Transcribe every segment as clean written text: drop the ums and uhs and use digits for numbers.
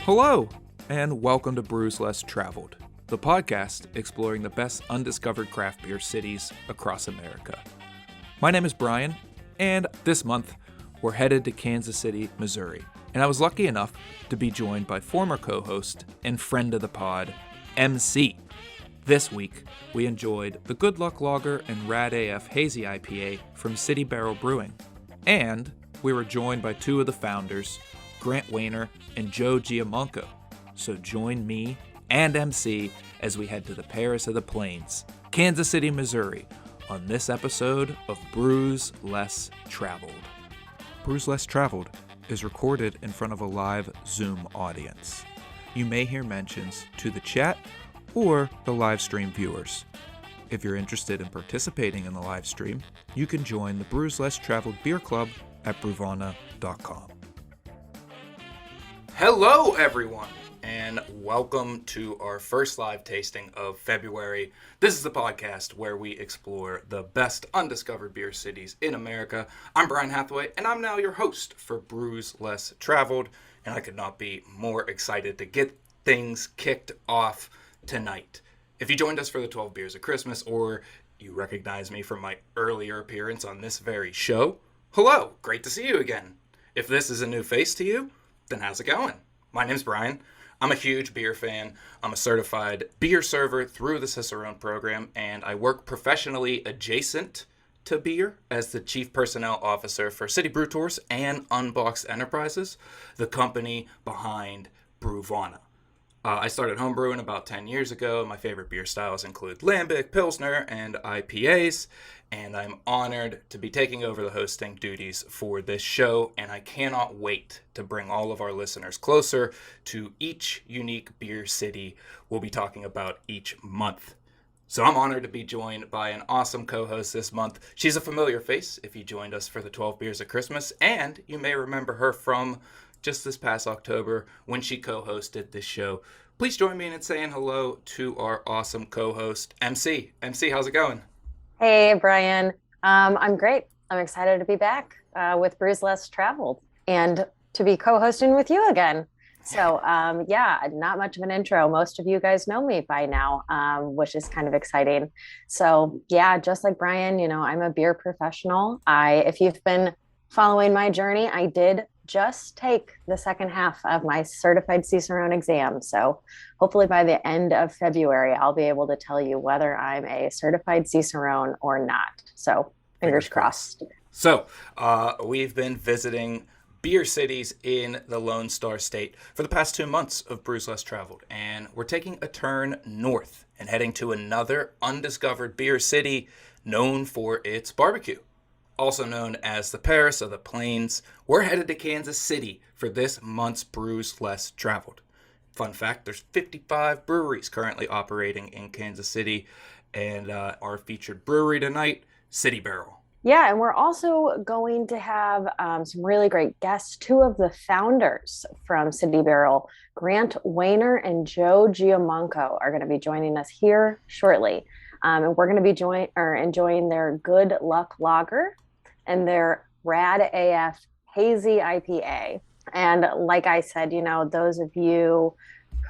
Hello, and welcome to Brews Less Traveled, the podcast exploring the best undiscovered craft beer cities across America. My name is Brian, and this month we're headed to Kansas City, Missouri, and I was lucky enough to be joined by former co-host and friend of the pod, MC. This week, we enjoyed the Good Luck Lager and Rad AF Hazy IPA from City Barrel Brewing, and we were joined by two of the founders, Grant Waner and Joe Giammanco. So join me and MC as we head to the Paris of the Plains, Kansas City, Missouri, on this episode of Brews Less Traveled. Brews Less Traveled is recorded in front of a live Zoom audience. You may hear mentions to the chat or the live stream viewers. If you're interested in participating in the live stream, you can join the Brews Less Traveled Beer Club at brewvana.com. Hello, everyone, and welcome to our first live tasting of February. This is the podcast where we explore the best undiscovered beer cities in America. I'm Brian Hatheway, and I'm now your host for Brews Less Traveled, and I could not be more excited to get things kicked off tonight. If you joined us for the 12 Beers of Christmas, or you recognize me from my earlier appearance on this very show, hello, great to see you again. If this is a new face to you, then how's it going? My name's Brian. I'm a huge beer fan. I'm a certified beer server through the Cicerone program, and I work professionally adjacent to beer as the Chief Personnel Officer for City Brew Tours and Unboxed Enterprises, the company behind Brewvana. I started homebrewing about 10 years ago. My favorite beer styles include Lambic, Pilsner, and IPAs, and I'm honored to be taking over the hosting duties for this show, and I cannot wait to bring all of our listeners closer to each unique beer city we'll be talking about each month. So I'm honored to be joined by an awesome co-host this month. She's a familiar face if you joined us for the 12 Beers of Christmas, and you may remember her from just this past October when she co-hosted this show. Please join me in saying hello to our awesome co-host, MC. MC, how's it going? Hey, Brian. I'm great. I'm excited to be back with Brews Less Traveled and to be co-hosting with you again. So, not much of an intro. Most of you guys know me by now, which is kind of exciting. So, yeah, just like Brian, I'm a beer professional. If you've been following my journey, I did just take the second half of my certified Cicerone exam. So hopefully by the end of February, I'll be able to tell you whether I'm a certified Cicerone or not. So fingers crossed. So we've been visiting beer cities in the Lone Star State for the past 2 months of Brews Less Traveled. And we're taking a turn north and heading to another undiscovered beer city known for its barbecue. Also known as the Paris of the Plains, we're headed to Kansas City for this month's Brews Less Traveled. Fun fact, there's 55 breweries currently operating in Kansas City, and our featured brewery tonight, City Barrel. Yeah, and we're also going to have some really great guests. Two of the founders from City Barrel, Grant Waner and Joe Giammanco, are going to be joining us here shortly. And we're going to be enjoying their Good Luck Lager and their Rad AF Hazy IPA. And like I said, those of you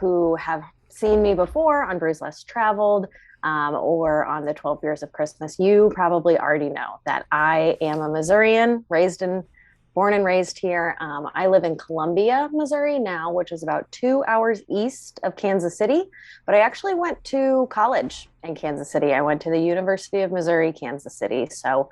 who have seen me before on Brews Less Traveled or on the 12 Beers of Christmas, you probably already know that I am a Missourian, born and raised here. I live in Columbia, Missouri now, which is about 2 hours east of Kansas City. But I actually went to college in Kansas City. I went to the University of Missouri, Kansas City. So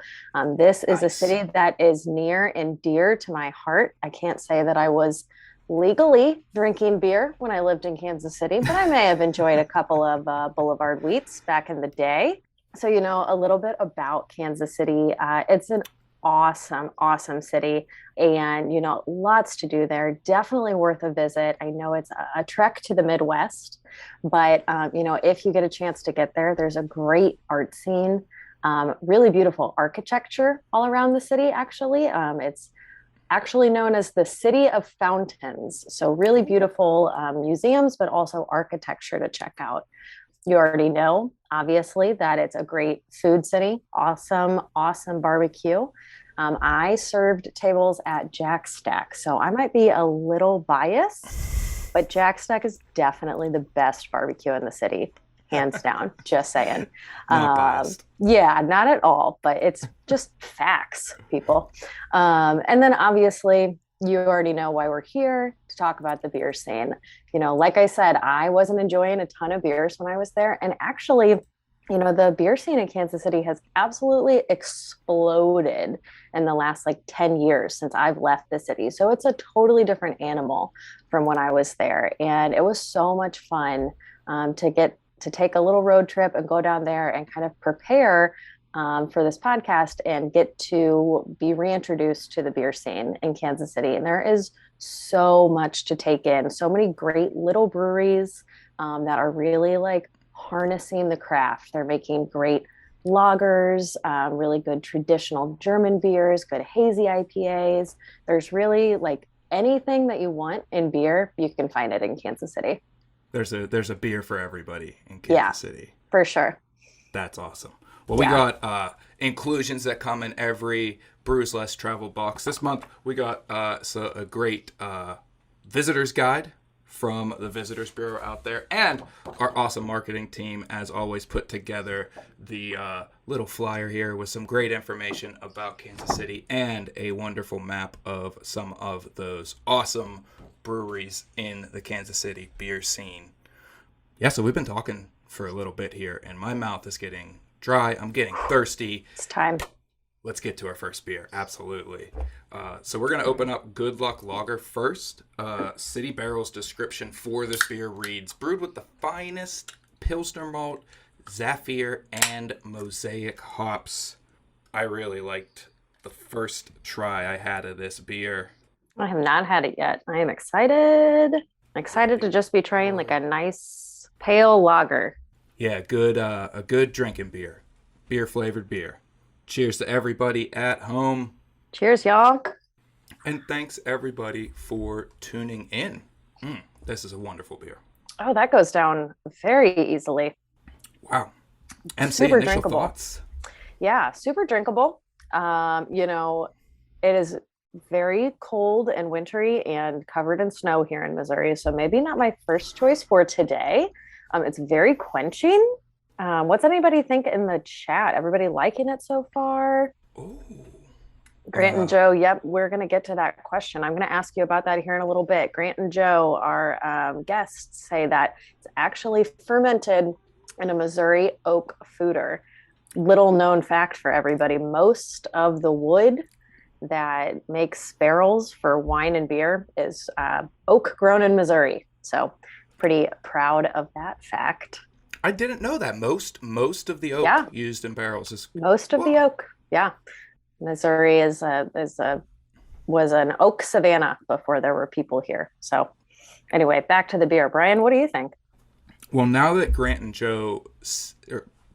this is a city that is near and dear to my heart. I can't say that I was legally drinking beer when I lived in Kansas City, but I may have enjoyed a couple of Boulevard Wheats back in the day. So, a little bit about Kansas City. It's an awesome city, and lots to do there. Definitely worth a visit. I know it's a trek to the Midwest, but if you get a chance to get there, there's a great art scene, really beautiful architecture all around the city. Actually, it's actually known as the City of Fountains, so really beautiful museums, but also architecture to check out. You already know, obviously, that it's a great food city. Awesome barbecue. I served tables at Jack Stack, so I might be a little biased But Jack Stack is definitely the best barbecue in the city, hands down. Just saying. Not biased. Yeah, not at all, but it's just facts, people. And then obviously, you already know why we're here to talk about the beer scene. Like I said, I wasn't enjoying a ton of beers when I was there. And actually, the beer scene in Kansas City has absolutely exploded in the last like 10 years since I've left the city. So it's a totally different animal from when I was there. And it was so much fun to take a little road trip and go down there and kind of prepare for this podcast and get to be reintroduced to the beer scene in Kansas City. And there is so much to take in, so many great little breweries that are really like harnessing the craft. They're making great lagers, really good traditional German beers, good hazy IPAs. There's really like anything that you want in beer, you can find it in Kansas City. There's a beer for everybody in Kansas City. For sure. That's awesome. Well, we got inclusions that come in every Brews Less travel box. This month, we got a great visitor's guide from the Visitors Bureau out there. And our awesome marketing team, as always, put together the little flyer here with some great information about Kansas City and a wonderful map of some of those awesome breweries in the Kansas City beer scene. Yeah, so we've been talking for a little bit here, and my mouth is getting dry. I'm getting thirsty. It's time. Let's get to our first beer. Absolutely. So we're going to open up Good Luck Lager first. City Barrel's description for this beer reads, brewed with the finest Pilsner malt, Zafir, and Mosaic hops. I really liked the first try I had of this beer. I have not had it yet. I am excited. Excited to just be trying like a nice pale lager. Yeah, a good drinking beer. Beer-flavored beer. Cheers to everybody at home. Cheers, y'all. And thanks, everybody, for tuning in. This is a wonderful beer. Oh, that goes down very easily. Wow. MC, super initial drinkable. thoughts? Yeah, super drinkable. It is very cold and wintry and covered in snow here in Missouri. So maybe not my first choice for today. It's very quenching. What's anybody think in the chat? Everybody liking it so far? Ooh. Grant and Joe, yep, we're going to get to that question. I'm going to ask you about that here in a little bit. Grant and Joe, our guests, say that it's actually fermented in a Missouri oak foeder. Little known fact for everybody, most of the wood that makes barrels for wine and beer is oak grown in Missouri. So pretty proud of that fact. I didn't know that. Most of the oak used in barrels is most of the oak. Yeah. Missouri was an oak savanna before there were people here. So anyway, back to the beer. Brian, what do you think? Well, now that Grant and Joe,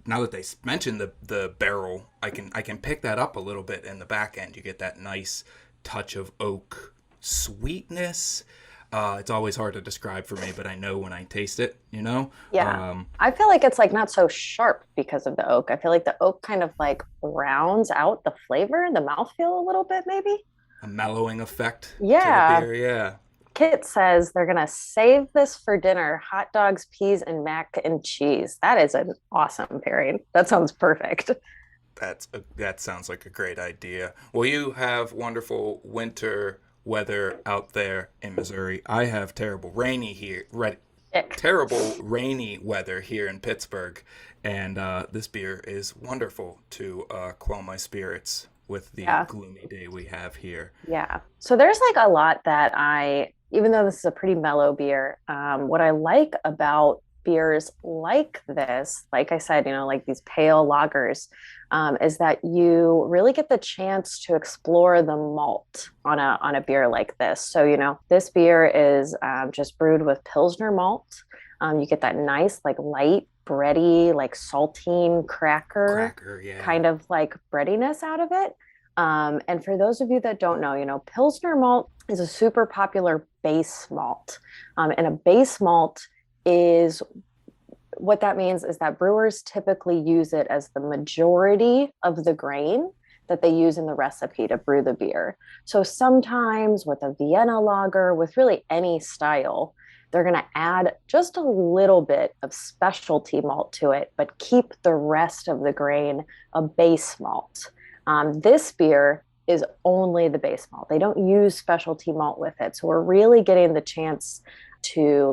now that they mentioned the barrel, I can pick that up a little bit in the back end. You get that nice touch of oak sweetness. It's always hard to describe for me, but I know when I taste it, Yeah. I feel like it's like not so sharp because of the oak. I feel like the oak kind of like rounds out the flavor, the mouthfeel a little bit, maybe. A mellowing effect to Yeah. the beer, yeah. Kit says they're going to save this for dinner. Hot dogs, peas, and mac and cheese. That is an awesome pairing. That sounds perfect. That sounds like a great idea. Well, you have wonderful winter weather out there in Missouri. I have terrible rainy weather here in Pittsburgh, and this beer is wonderful to quell my spirits with the gloomy day we have here. Yeah. So there's like a lot that even though this is a pretty mellow beer, what I like about beers like this, like I said, like these pale lagers, is that you really get the chance to explore the malt on a beer like this. So, this beer is just brewed with Pilsner malt. You get that nice, like light, bready, like saltine cracker kind of like breadiness out of it. And for those of you that don't know, Pilsner malt is a super popular base malt. And a base malt is what that means is that brewers typically use it as the majority of the grain that they use in the recipe to brew the beer. So sometimes with a Vienna lager, with really any style, they're going to add just a little bit of specialty malt to it, but keep the rest of the grain a base malt. This beer is only the base malt. They don't use specialty malt with it. So we're really getting the chance to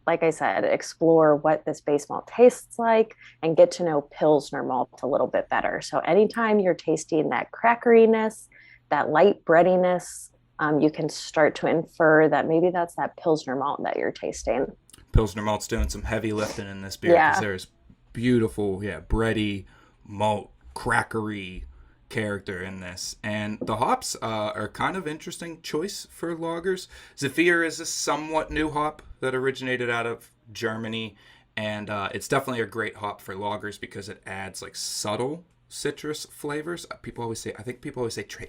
like I said, explore what this base malt tastes like and get to know Pilsner malt a little bit better. So anytime you're tasting that crackeriness, that light breadiness, you can start to infer that maybe that's that Pilsner malt that you're tasting. Pilsner malt's doing some heavy lifting in this beer because there's beautiful, bready, malt, crackery character in this. And the hops are kind of interesting choice for lagers. Zephyr is a somewhat new hop that originated out of Germany, and it's definitely a great hop for lagers because it adds like subtle citrus flavors. People always say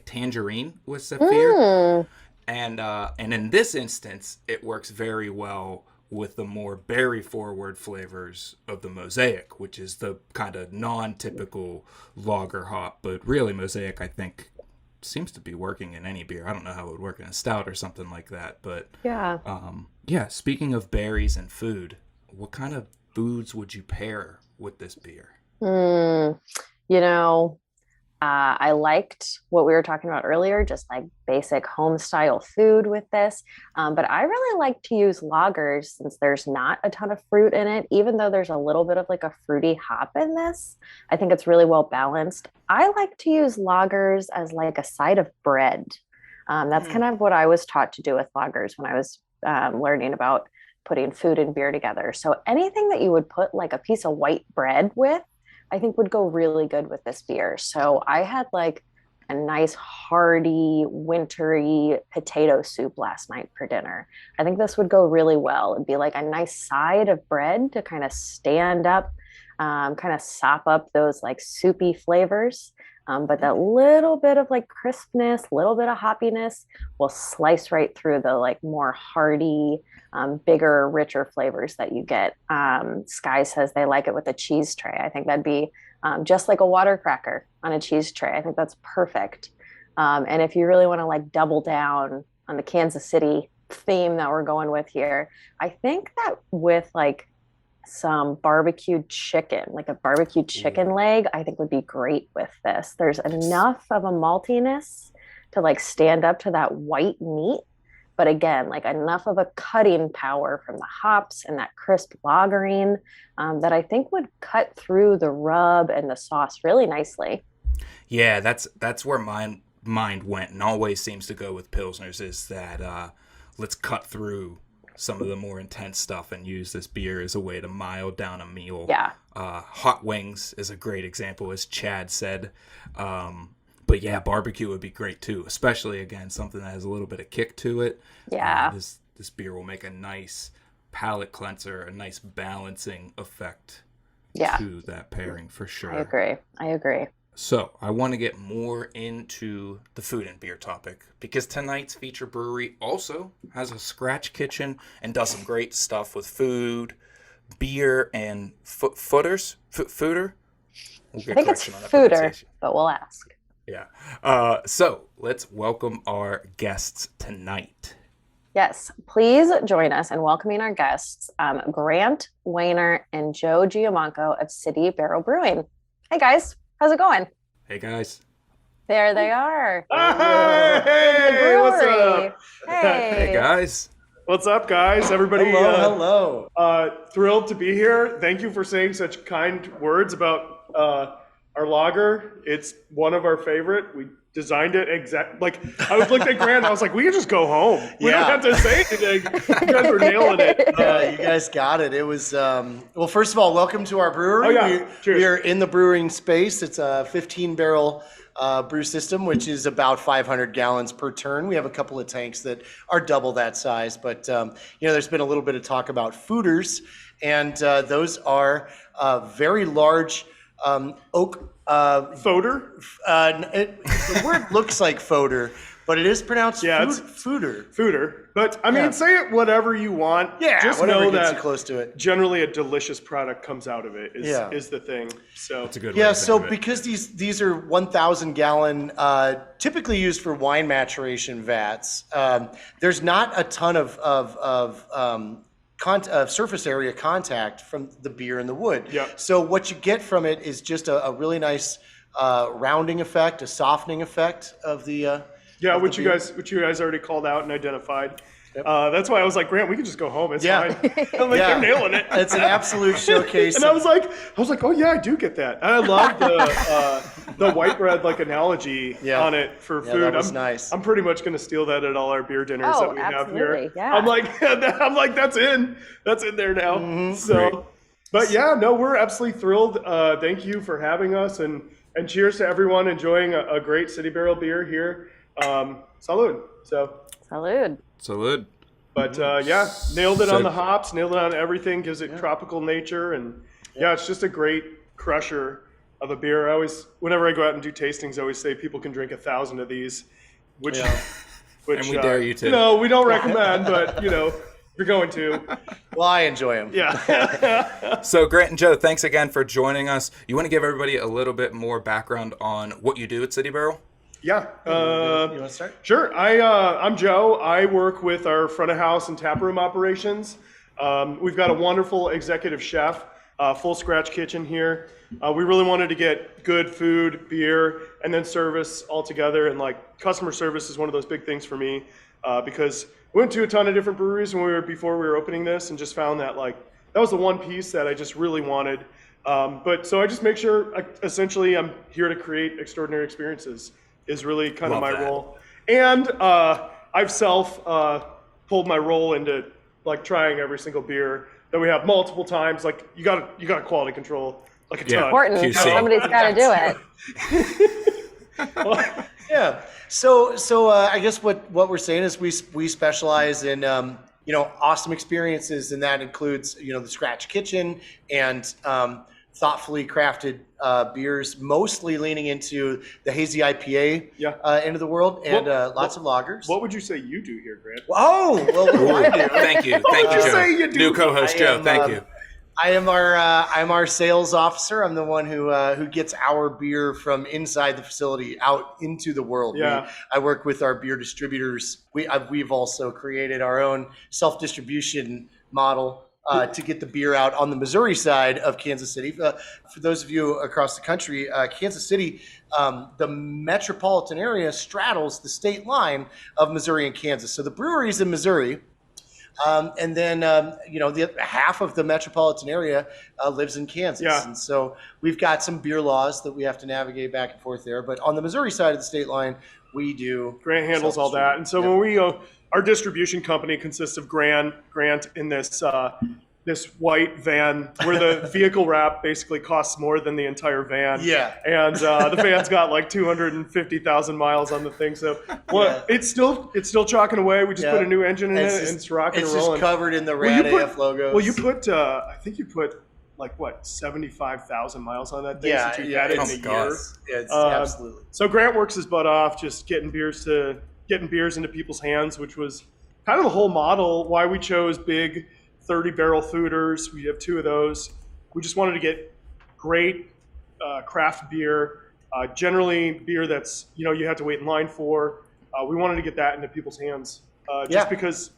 tangerine with Zephyr. And in this instance, it works very well with the more berry-forward flavors of the Mosaic, which is the kind of non-typical lager hop. But really, Mosaic, I think, seems to be working in any beer. I don't know how it would work in a stout or something like that. But speaking of berries and food, what kind of foods would you pair with this beer? I liked what we were talking about earlier, just like basic home style food with this. But I really like to use lagers since there's not a ton of fruit in it, even though there's a little bit of like a fruity hop in this. I think it's really well balanced. I like to use lagers as like a side of bread. That's kind of what I was taught to do with lagers when I was learning about putting food and beer together. So anything that you would put like a piece of white bread with, I think would go really good with this beer. So I had like a nice hearty wintry potato soup last night for dinner. I think this would go really well. It'd be like a nice side of bread to kind of stand up, kind of sop up those like soupy flavors. But that little bit of like crispness, little bit of hoppiness will slice right through the like more hearty, bigger, richer flavors that you get. Sky says they like it with a cheese tray. I think that'd be just like a water cracker on a cheese tray. I think that's perfect. And if you really want to like double down on the Kansas City theme that we're going with here, I think that with like some barbecued chicken, like a barbecued chicken leg, I think would be great with this. There's enough of a maltiness to like stand up to that white meat, but again, like enough of a cutting power from the hops and that crisp lagering that I think would cut through the rub and the sauce really nicely. Yeah, that's where my mind went and always seems to go with Pilsners is that let's cut through some of the more intense stuff and use this beer as a way to mild down a meal. Hot wings is a great example, as Chad said. But yeah, barbecue would be great too, especially again something that has a little bit of kick to it. This beer will make a nice palate cleanser, a nice balancing effect to that pairing for sure. I agree. So I want to get more into the food and beer topic because tonight's feature brewery also has a scratch kitchen and does some great stuff with food, beer, and foeders. Foeder? I think it's foeder, but we'll ask. Yeah. So let's welcome our guests tonight. Yes, please join us in welcoming our guests, Grant Waner and Joe Giammanco of City Barrel Brewing. Hey guys. How's it going? Hey, guys. There they are. Hey, what's up? Hey, guys. What's up, guys? Everybody. Hello. Thrilled to be here. Thank you for saying such kind words about our lager. It's one of our favorite. We designed it I was looking at Grant. I was like, we can just go home. We don't have to say anything. You guys were nailing it. You guys got it. It was well. First of all, welcome to our brewery. Oh, yeah. We are in the brewing space. It's a 15-barrel brew system, which is about 500 gallons per turn. We have a couple of tanks that are double that size. But there's been a little bit of talk about foeders, and those are very large oak. Foeder? The word looks like foeder, but it is pronounced foeder. Foeder. But I mean, say it whatever you want. Yeah, just whatever know gets that you close to it. Generally, a delicious product comes out of it. Is the thing. So that's a good way to so think of it. Because these are 1,000 gallon, typically used for wine maturation vats. There's not a ton of surface area contact from the beer and the wood. Yeah. So what you get from it is just a really nice rounding effect, a softening effect of the Yeah, of which the you beer. guys already called out and identified. Yep. That's why I was like, Grant, we can just go home. It's Yeah. fine. I'm like, Yeah. you're nailing it. It's an absolute showcase. And I was like, oh yeah, I do get that. And I love the white bread like analogy Yeah. on it for Yeah, food. that was nice. I'm pretty much going to steal that at all our beer dinners that we have here. absolutely, yeah. I'm like, that's in there now. Mm-hmm. So, Great. but yeah, no, we're absolutely thrilled. Thank you for having us, and cheers to everyone enjoying a great City Barrel beer here. Salud. So. Salud. Salud. But yeah, nailed it So- on the hops, nailed it on everything, gives it tropical nature, and yeah, it's just a great crusher of a beer. Whenever I go out and do tastings, I always say people can drink 1,000 of these, which And we dare you to. No, we don't recommend, but you're going to. Well, I enjoy them. Yeah. So Grant and Joe, thanks again for joining us. You want to give everybody a little bit more background on what you do at City Barrel? Yeah. You want to start? Sure. I'm Joe. I work with our front of house and taproom operations. We've got a wonderful executive chef, full scratch kitchen here. We really wanted to get good food, beer, and then service all together. And like customer service is one of those big things for me because we went to a ton of different breweries before we were opening this, and just found that like that was the one piece that I just really wanted. But so I just make sure essentially I'm here to create extraordinary experiences. Is really kind of Love my that. role. And I've pulled my role into like trying every single beer that we have multiple times. Like you got to quality control like a ton. Important. QC. Somebody's got to do it. Yeah. So I guess what we're saying is we specialize in awesome experiences, and that includes the scratch kitchen and thoughtfully crafted beers, mostly leaning into the Hazy IPA end of the world, and lots of lagers. What would you say you do here, Grant? Oh, well, what do I do? Thank you, would you Joe. say you do? New co-host I Joe. am, Thank you. I am our sales officer. I'm the one who gets our beer from inside the facility out into the world. Yeah. I work with our beer distributors. We've also created our own self-distribution model to get the beer out on the Missouri side of Kansas City. For those of you across the country, Kansas City, the metropolitan area straddles the state line of Missouri and Kansas. So the brewery's in Missouri. And then, the half of the metropolitan area lives in Kansas. Yeah. And so we've got some beer laws that we have to navigate back and forth there. But on the Missouri side of the state line, we do. Grant handles all that. And so when we our distribution company consists of Grant in this this white van where the vehicle wrap basically costs more than the entire van. Yeah. And the van's got like 250,000 miles on the thing. So it's still chalking away. We just put a new engine in it, and it's rocking and rolling. It's just covered in the Rad AF logos. Well, you put I think you put like what 75,000 miles on that thing since you've had it in a year. It's absolutely. So Grant works his butt off just getting beers into people's hands, which was kind of the whole model why we chose big 30 barrel foeders. We have 2 of those. We just wanted to get great craft beer, generally beer that's you have to wait in line for. We wanted to get that into people's hands just because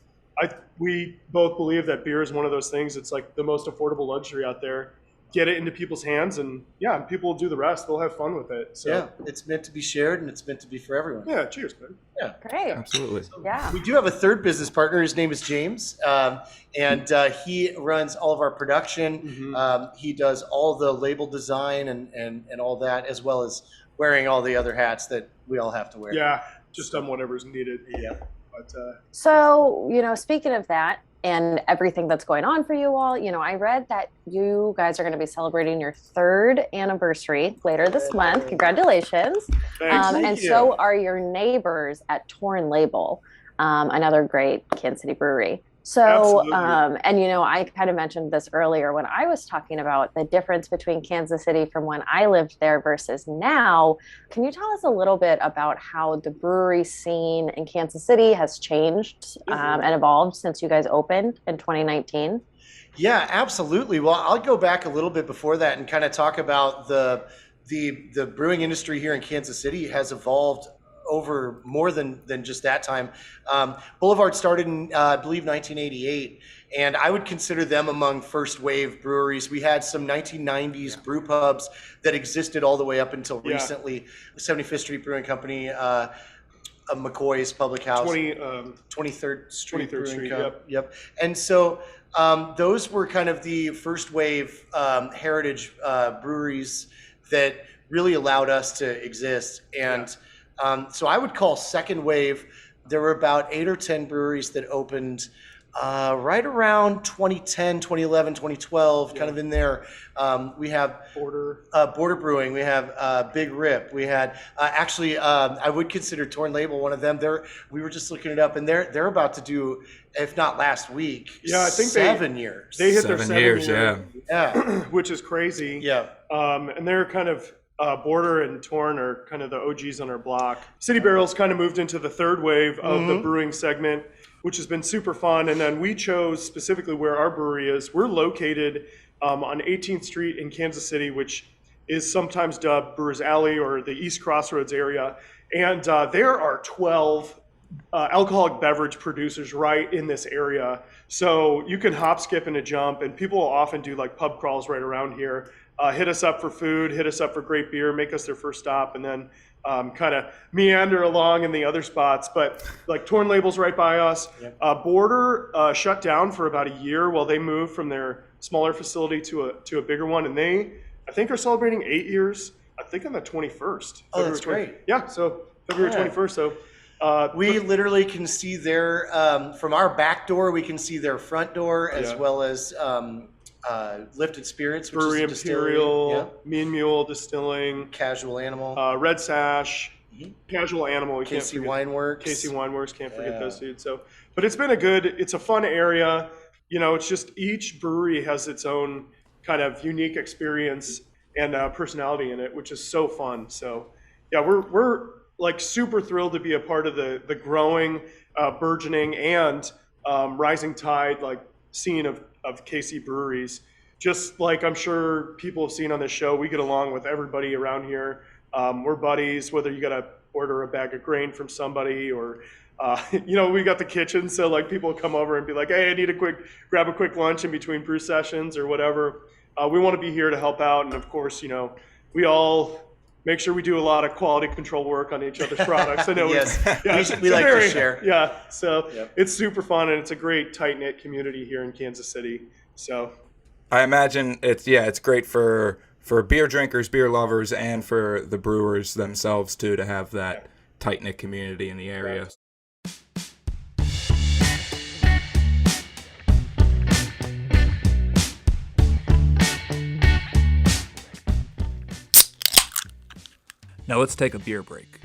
we both believe that beer is one of those things. It's like the most affordable luxury out there. Get it into people's hands, and people will do the rest. They'll have fun with it. So it's meant to be shared, and it's meant to be for everyone. yeah, cheers, man. Yeah. Great. Absolutely. Yeah. We do have a third business partner. His name is James, and he runs all of our production. He does all the label design and all that, as well as wearing all the other hats that we all have to wear. Yeah, just done whatever's needed. Yeah. But So, speaking of that and everything that's going on for you all, I read that you guys are going to be celebrating your 3rd anniversary later this month. Congratulations. thanks. And so are your neighbors at Torn Label, another great Kansas City brewery. So, Absolutely. and I kind of mentioned this earlier when I was talking about the difference between Kansas City from when I lived there versus now. Can you tell us a little bit about how the brewery scene in Kansas City has changed and evolved since you guys opened in 2019? Yeah, absolutely. Well, I'll go back a little bit before that and kind of talk about the brewing industry here in Kansas City has evolved over more than just that time. Boulevard started in, I believe, 1988, and I would consider them among first wave breweries. We had some 1990s brew pubs that existed all the way up until recently. The 75th Street Brewing Company, McCoy's Public House, 23rd Street Brewing Company. Yep. And so those were kind of the first wave heritage breweries that really allowed us to exist. And so I would call second wave, there were about 8 or 10 breweries that opened right around 2010, 2011, 2012, kind of in there. We have Border Brewing. We have Big Rip. We had I would consider Torn Label one of them. We were just looking it up, and they're about to do, if not last week, I think 7 years. They hit their 7 years, yeah, which is crazy. Yeah, and they're kind of Border and Torn are kind of the OGs on our block. City Barrel's kind of moved into the third wave of the brewing segment, which has been super fun. And then we chose specifically where our brewery is. We're located on 18th Street in Kansas City, which is sometimes dubbed Brewers Alley or the East Crossroads area. And there are 12 alcoholic beverage producers right in this area. So you can hop, skip, and a jump. And people will often do like pub crawls right around here. Hit us up for food, hit us up for great beer, make us their first stop, and then kind of meander along in the other spots. But like Torn Label's right by us. Border shut down for about a year while they moved from their smaller facility to a bigger one, and they, I think, are celebrating 8 years. I think on the 21st. Oh, that's great. Yeah, so February 21st. So we literally can see their from our back door. We can see their front door as well as. Lifted Spirits, which Brewery is a distillery. Imperial, Mean Mule Distilling, Casual Animal, Red Sash, Casual Animal. We KC Wineworks. KC Wineworks, can't forget those dudes. So, but it's been it's a fun area. You know, it's just each brewery has its own kind of unique experience and personality in it, which is so fun. So, yeah, we're like super thrilled to be a part of the growing, burgeoning, and rising tide like scene of KC breweries. Just like I'm sure people have seen on this show, we get along with everybody around here. We're buddies, whether you got to order a bag of grain from somebody or, we got the kitchen. So like people come over and be like, hey, I need grab a quick lunch in between brew sessions or whatever. We want to be here to help out. And of course, we all make sure we do a lot of quality control work on each other's products. I know we like to share. Yeah, so it's super fun, and it's a great tight-knit community here in Kansas City. So I imagine it's great for beer drinkers, beer lovers, and for the brewers themselves too, to have that tight-knit community in the area. Right. Now let's take a beer break.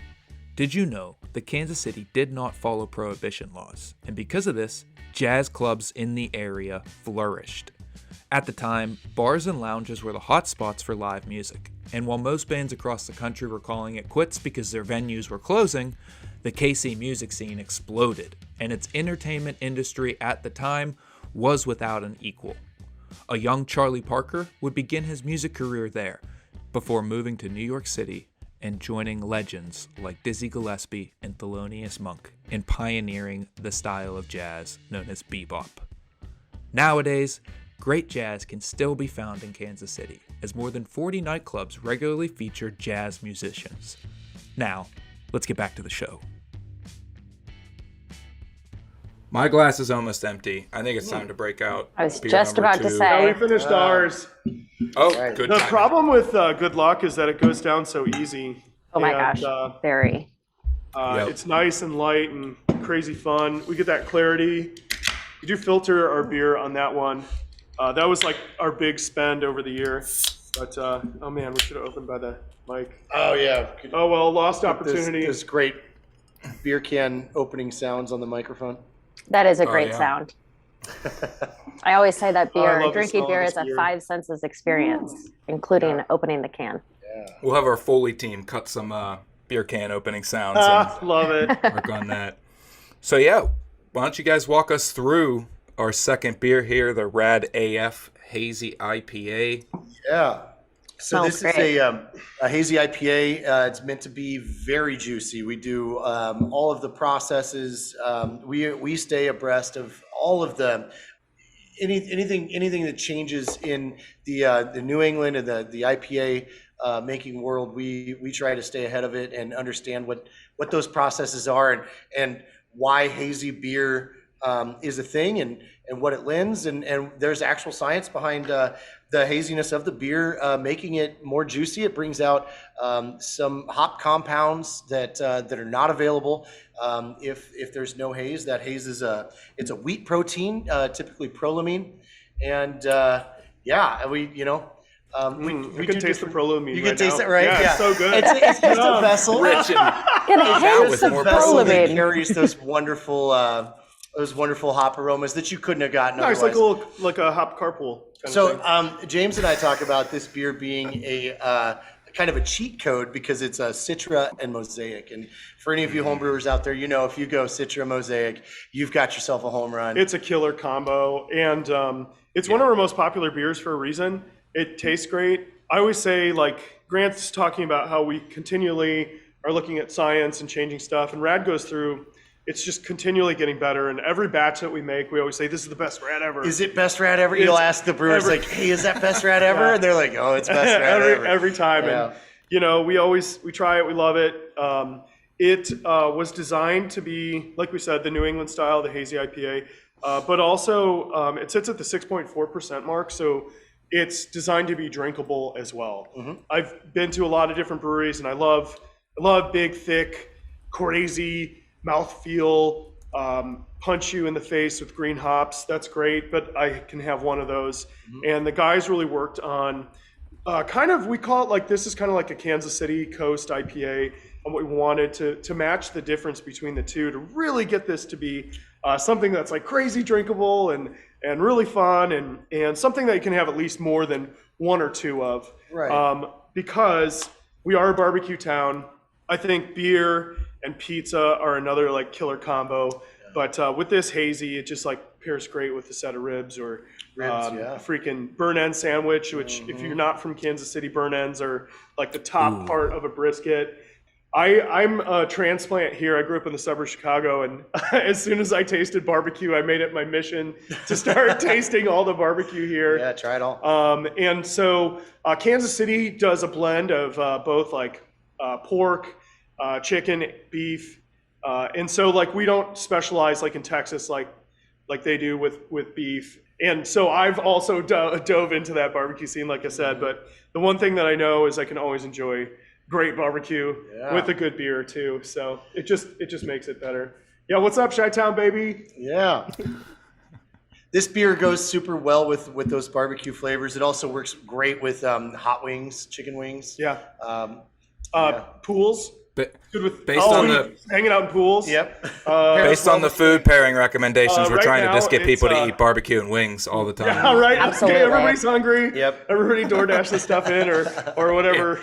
Did you know that Kansas City did not follow prohibition laws, and because of this, jazz clubs in the area flourished? At the time, bars and lounges were the hot spots for live music, and while most bands across the country were calling it quits because their venues were closing, the KC music scene exploded, and its entertainment industry at the time was without an equal. A young Charlie Parker would begin his music career there, before moving to New York City and joining legends like Dizzy Gillespie and Thelonious Monk in pioneering the style of jazz known as bebop. Nowadays, great jazz can still be found in Kansas City, as more than 40 nightclubs regularly feature jazz musicians. Now, let's get back to the show. My glass is almost empty. I think it's time to break out. I was beer just number about to 2. say. we finished ours. Oh, Right. good The timing. problem with Good Luck is that it goes down so easy. Oh my And, gosh, very. Yep. It's nice and light and crazy fun. We get that clarity. We do filter our beer on that one. That was like our big spend over the year. But, oh man, we should have opened by the mic. Oh yeah. Oh well, lost opportunity. There's great beer can opening sounds on the microphone. That is a great yeah. sound. I always say that Oh, I love the drinking smell beer of is this a beer. 5 senses experience, including opening the can. We'll have our Foley team cut some beer can opening sounds and Love it. work on that. So yeah, why don't you guys walk us through our second beer here, the Rad AF Hazy IPA. Yeah. So Smells this great. is a hazy IPA. It's meant to be very juicy. We do all of the processes. We stay abreast of all of the anything that changes in the New England and the IPA making world. We try to stay ahead of it and understand what those processes are and why hazy beer is a thing and what it lends, and there's actual science behind the haziness of the beer, making it more juicy. It brings out some hop compounds that are not available if there's no haze. That haze is it's a wheat protein, typically prolamine, and we You can taste the prolamine. You can right taste now. it, right? Yeah, it's so good. It's just a vessel. Rich and Gonna hate with some more Vessel that prolamine. carries those wonderful hop aromas that you couldn't have gotten Nice, otherwise. like a hop carpool. Kind So of thing. James and I talk about this beer being a kind of a cheat code because it's a Citra and Mosaic. And for any of you homebrewers out there, if you go Citra Mosaic, you've got yourself a home run. It's a killer combo, and it's one of our most popular beers for a reason. It tastes great. I always say, like, Grant's talking about how we continually are looking at science and changing stuff, and Rad goes through, it's just continually getting better, and every batch that we make, we always say, this is the best Rad ever. Is it best Rad ever? You'll ask the brewers, like, hey, is that best Rad ever? Yeah. And they're like, oh, it's best Rad ever. every time. Yeah. And, we try it, we love it. It was designed to be, like we said, the New England style, the Hazy IPA, but also it sits at the 6.4% mark, so it's designed to be drinkable as well. Mm-hmm. I've been to a lot of different breweries, and I love big, thick, crazy mouthfeel, punch you in the face with green hops. That's great, but I can have one of those. Mm-hmm. And the guys really worked on we call it like, this is kind of like a Kansas City Coast IPA, and we wanted to match the difference between the two to really get this to be something that's like crazy drinkable and really fun and something that you can have at least more than one or two of. Right. Because we are a barbecue town. I think beer and pizza are another like killer combo. Yeah. But with this hazy, it just like pairs great with a set of ribs or a freaking burn end sandwich, which if you're not from Kansas City, burn ends are like the top part of a brisket. I'm a transplant here. I grew up in the suburbs of Chicago, and as soon as I tasted barbecue, I made it my mission to start tasting all the barbecue here. Yeah, try it all. And so Kansas City does a blend of both like pork, chicken, beef, and so like we don't specialize like in Texas like they do with beef. And so I've also dove into that barbecue scene, like I said. But the one thing that I know is I can always enjoy great barbecue with a good beer too. So it just makes it better. Yeah, what's up, Chi-Town, baby? Yeah. This beer goes super well with those barbecue flavors. It also works great with hot wings, chicken wings. Yeah. Pools. Good with hanging out in pools. Yep. Based on the food pairing recommendations, we're right trying to now, just get people to it's, eat barbecue and wings all the time. Yeah, right. Absolutely. Everybody's hungry. Yep. Everybody DoorDash the stuff in or whatever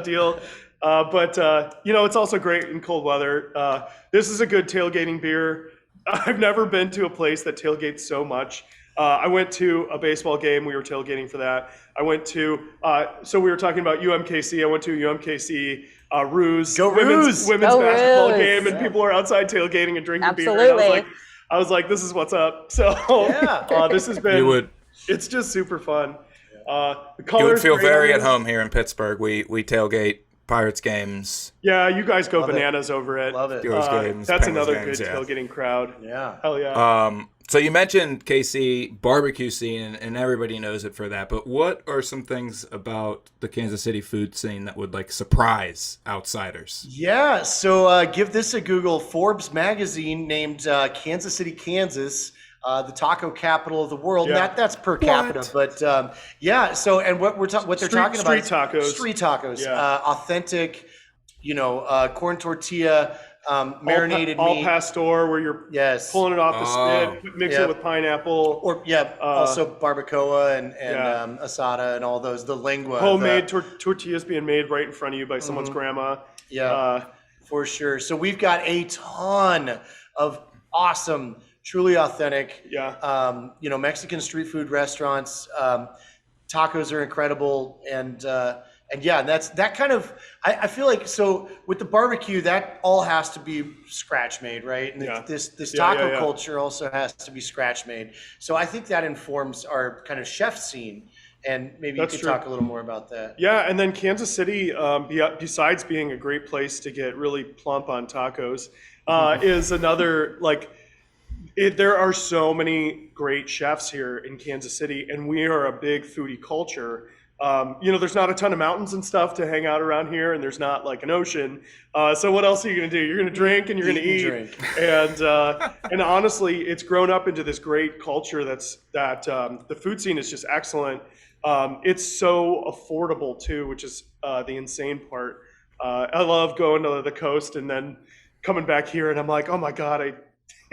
deal. But it's also great in cold weather. This is a good tailgating beer. I've never been to a place that tailgates so much. I went to a baseball game. We were tailgating for that. I went to, so we were talking about UMKC. I went to a UMKC Ruse. Go Ruse! Women's Go basketball Ruse! game, and people are outside tailgating and drinking beer. Absolutely. And I was like, this is what's up. So this has been, it's just super fun. The You would feel great. very at home here in Pittsburgh. We tailgate Pirates games. Yeah, you guys go Love bananas over it. Love it. Steelers games, That's Penguins another games, good yeah. tailgating crowd. Yeah. Hell yeah. So you mentioned KC barbecue scene, and everybody knows it for that. But what are some things about the Kansas City food scene that would like surprise outsiders? Yeah, so give this a Google. Forbes magazine named Kansas City, Kansas, the taco capital of the world. Yeah. And that's per capita, but So and what they're talking about is street tacos, Yeah. authentic, corn tortilla, marinated all meat. pastor, where you're pulling it off the spit, mix it with pineapple. Or also barbacoa and asada and all those. The lengua, Homemade tortillas being made right in front of you by someone's grandma. Yeah, for sure. So we've got a ton of awesome, truly authentic, Mexican street food restaurants. tacos are incredible, and yeah, that kind of, I feel like, so with the barbecue, that all has to be scratch made, right? And this taco culture also has to be scratch made. So I think that informs our kind of chef scene, and maybe you could talk a little more about that. Yeah, and then Kansas City, besides being a great place to get really plump on tacos, is another, like, there are so many great chefs here in Kansas City, and we are a big foodie culture. There's not a ton of mountains and stuff to hang out around here, and there's not like an ocean. So what else are you going to do? You're going to drink and you're going to eat. And honestly, it's grown up into this great culture that the food scene is just excellent. It's so affordable too, which is the insane part. I love going to the coast and then coming back here, and I'm like, oh my God,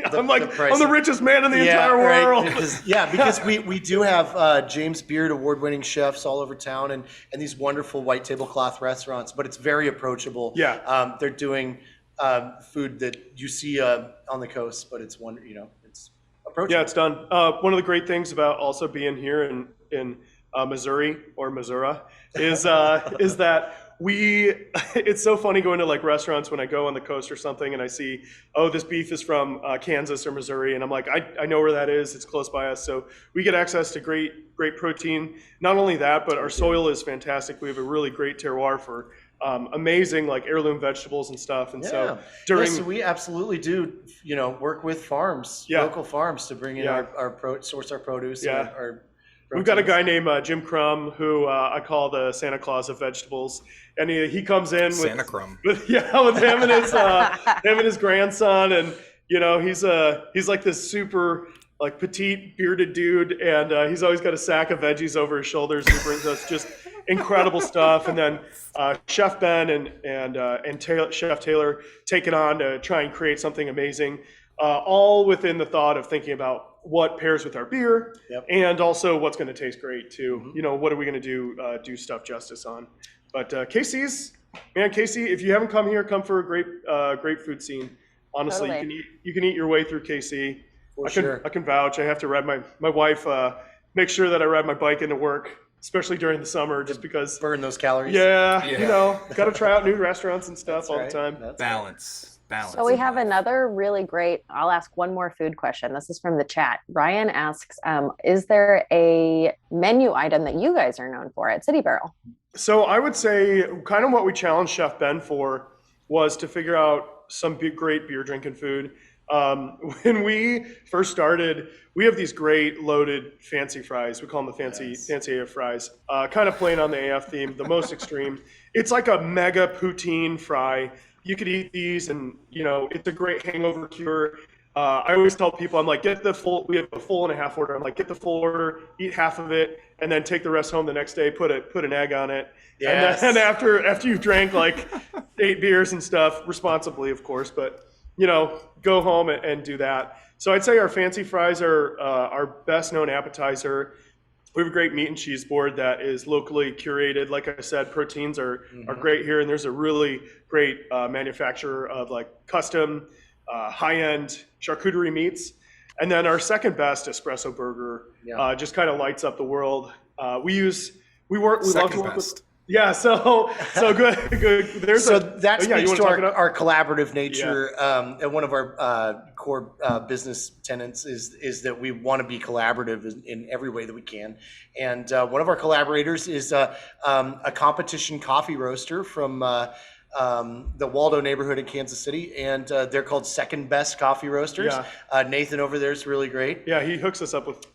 I'm the richest man in the entire world. Right. Because we do have James Beard award-winning chefs all over town, and these wonderful white tablecloth restaurants, but it's very approachable. Yeah. They're doing food that you see on the coast, but it's it's approachable. Yeah, it's done. One of the great things about also being here in Missouri or Missouri is that it's so funny going to like restaurants when I go on the coast or something and I see, oh, this beef is from Kansas or Missouri, and I'm like, I know where that is. It's close by us, so we get access to great protein. Not only that, but our soil is fantastic. We have a really great terroir for amazing like heirloom vegetables and stuff. And so so we absolutely do work with farms, local farms, to bring in source our produce. Yeah. And our We've got a guy named Jim Crum, who I call the Santa Claus of vegetables, and he comes in with Santa Crum. with him and his grandson, and he's like this super like petite bearded dude, and he's always got a sack of veggies over his shoulders. He brings us just incredible stuff, and then Chef Ben and Chef Taylor take it on to try and create something amazing, all within the thought of thinking about what pairs with our beer, and also what's going to taste great too. What are we going to do stuff justice on? But KC, if you haven't come here, come for a great food scene. Honestly, totally. You can eat your way through KC. I can vouch. I have to ride my wife. Make sure that I ride my bike into work, especially during the summer, just because burn those calories. Yeah. Got to try out new restaurants and stuff all the time. Balance. So we have another really great, I'll ask one more food question. This is from the chat. Ryan asks, is there a menu item that you guys are known for at City Barrel? So I would say kind of what we challenged Chef Ben for was to figure out some great beer drinking food. When we first started, we have these great loaded fancy fries. We call them the fancy AF fries, kind of playing on the AF theme, the most extreme. It's like a mega poutine fry. You could eat these, and it's a great hangover cure. I always tell people, I'm like, get the full. We have a full and a half order. I'm like, get the full order, eat half of it, and then take the rest home the next day. Put an egg on it. Yes. And then after you've drank like 8 beers and stuff, responsibly, of course, but go home and do that. So I'd say our fancy fries are our best known appetizer. We have a great meat and cheese board that is locally curated. Like I said, proteins are great here, and there's a really great manufacturer of like custom high-end charcuterie meats. And then our second best espresso burger just kind of lights up the world. We love to work with. Yeah, so good. That speaks to our collaborative nature. And one of our core business tenets is that we want to be collaborative in every way that we can. And one of our collaborators is a competition coffee roaster from the Waldo neighborhood in Kansas City, and they're called Second Best Coffee Roasters. Nathan over there is really great. Yeah, he hooks us up with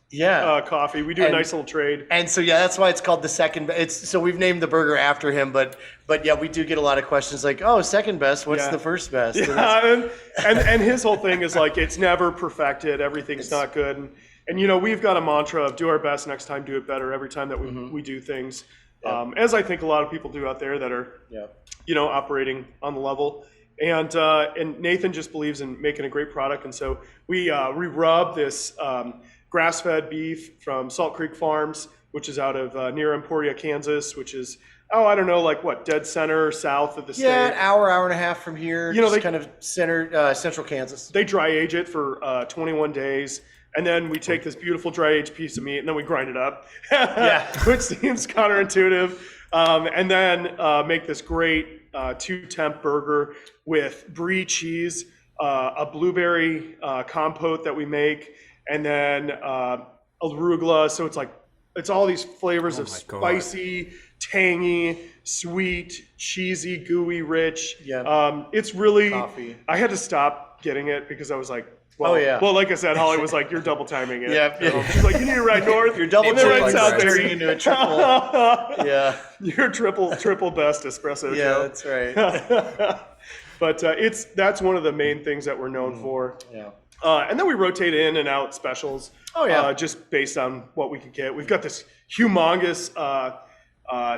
coffee. We do a nice little trade. And so that's why it's called the Second Best. So we've named the burger after him, but yeah, we do get a lot of questions like, oh, second best, what's the first best? Yeah, and his whole thing is like, it's never perfected, everything's not good. And we've got a mantra of do our best, next time do it better, every time that we do things. As I think a lot of people do out there that are, operating on the level. And Nathan just believes in making a great product. And so we rub this grass-fed beef from Salt Creek Farms, which is out of near Emporia, Kansas, which is, dead center south of the state. Yeah, an hour and a half from here. They kind of central Kansas. They dry age it for 21 days. And then we take this beautiful dry aged piece of meat and then we grind it up, Yeah. which seems counterintuitive. And then make this great 2-temp burger with brie cheese, a blueberry compote that we make, and then arugula. So it's all these flavors of my God. spicy, tangy, sweet, cheesy, gooey, rich. Yeah. It's really. Coffee. I had to stop getting it because I was like, well, Oh, yeah. Well, like I said, Holly was like, "You're double timing it." Yeah. She's like, "You need to ride north. You're double and then right turning south there. turning into a triple. Yeah. You're triple best espresso. Yeah, Joe. that's right. But that's one of the main things that we're known for. Yeah. And then we rotate in and out specials. Oh, yeah. Just based on what we can get. We've got this humongous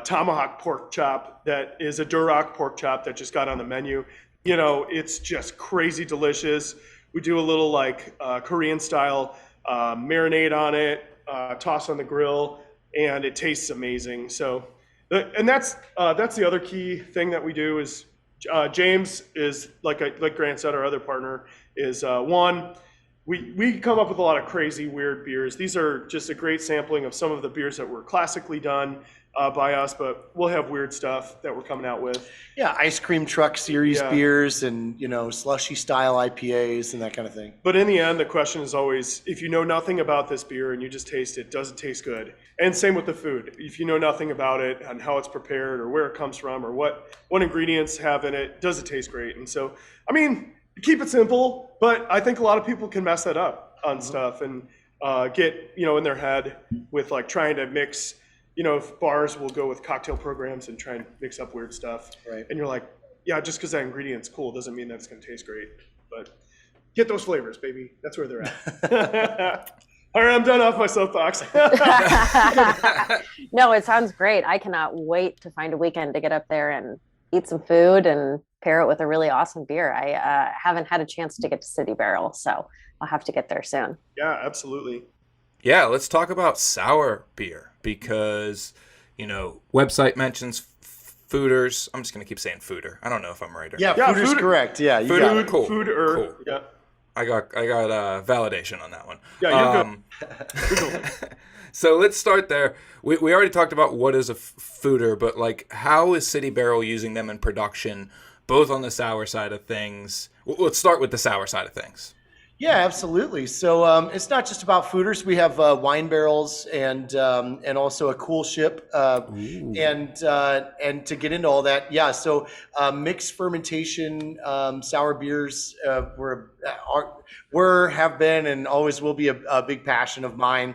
tomahawk pork chop that is a Duroc pork chop that just got on the menu. You know, it's just crazy delicious. We do a little Korean style marinade on it, toss on the grill, and it tastes amazing. So, and that's the other key thing that we do is James is like Grant said, our other partner is one. We come up with a lot of crazy, weird beers. These are just a great sampling of some of the beers that were classically done by us, but we'll have weird stuff that we're coming out with. Yeah, ice cream truck series Yeah. beers and, slushy style IPAs and that kind of thing. But in the end, the question is always, if you know nothing about this beer and you just taste it, does it taste good? And same with the food. If you know nothing about it and how it's prepared or where it comes from or what ingredients have in it, does it taste great? And so, I mean, keep it simple, but I think a lot of people can mess that up on stuff and get, in their head with trying to mix, if bars will go with cocktail programs and try and mix up weird stuff. Right. And you're like, yeah, just because that ingredient's cool doesn't mean that it's going to taste great. But get those flavors, baby. That's where they're at. All right, I'm done off my soapbox. No, it sounds great. I cannot wait to find a weekend to get up there and eat some food and pair it with a really awesome beer. I haven't had a chance to get to City Barrel, so I'll have to get there soon. Yeah, absolutely. Yeah, let's talk about sour beer because, website mentions foeders. I'm just going to keep saying foeder. I don't know if I'm right or Yeah, not. food is food- correct. Yeah, you food- got it. Cool. Cool. Yeah. I got validation on that one. Yeah, you're good. So let's start there. We already talked about what is a foeder, but how is City Barrel using them in production, both on the sour side of things? Let's start with the sour side of things. Yeah, absolutely. So it's not just about foeders. We have wine barrels and also a cool ship. And to get into all that, yeah. So mixed fermentation sour beers have been and always will be a big passion of mine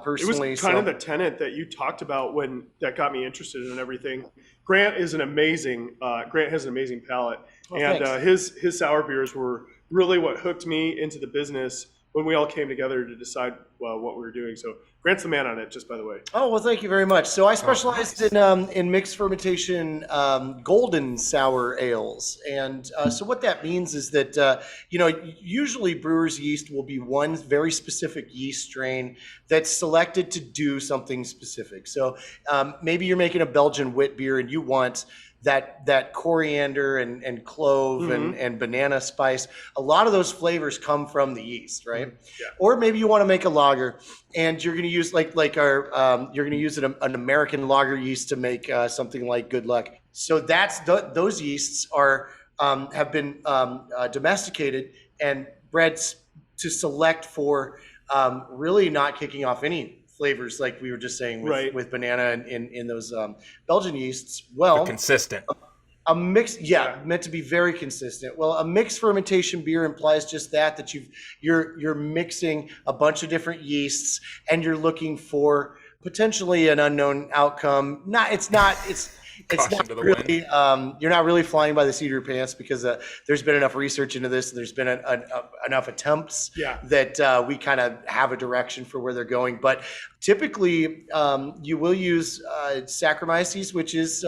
personally. It was kind of the tenet that you talked about when that got me interested in everything. Grant has an amazing palate, and his sour beers were really what hooked me into the business when we all came together to decide what we were doing. So Grant's the man on it, just by the way. Oh, well, thank you very much. So I specialized in mixed fermentation golden sour ales. And so what that means is that, usually brewer's yeast will be one very specific yeast strain that's selected to do something specific. So maybe you're making a Belgian wit beer and you want that coriander and clove and banana spice. A lot of those flavors come from the yeast, right? Yeah. Or maybe you want to make a lager and you're going to use you're going to use an American lager yeast to make something like Good Luck. So those yeasts have been domesticated and bred to select for really not kicking off any flavors like we were just saying with banana in those Belgian yeasts. Well, They're consistent. A mix, meant to be very consistent. Well, a mixed fermentation beer implies just that you're mixing a bunch of different yeasts and you're looking for potentially an unknown outcome. It's not really, you're not really flying by the seat of your pants because there's been enough research into this. There's been enough attempts that we kind of have a direction for where they're going. But typically, you will use Saccharomyces, which is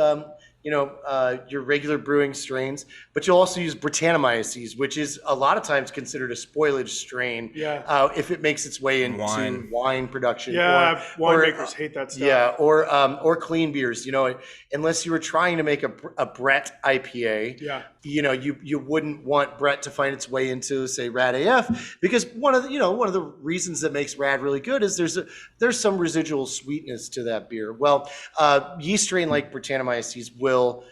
your regular brewing strains, but you'll also use Brettanomyces, which is a lot of times considered a spoilage strain. Yeah. If it makes its way into wine production. Yeah, winemakers hate that stuff. Yeah, or clean beers. Unless you were trying to make a Brett IPA. Yeah. You wouldn't want Brett to find its way into, say, Rad AF, because one of the reasons that makes Rad really good is there's some residual sweetness to that beer. Well, yeast strain like Brettanomyces will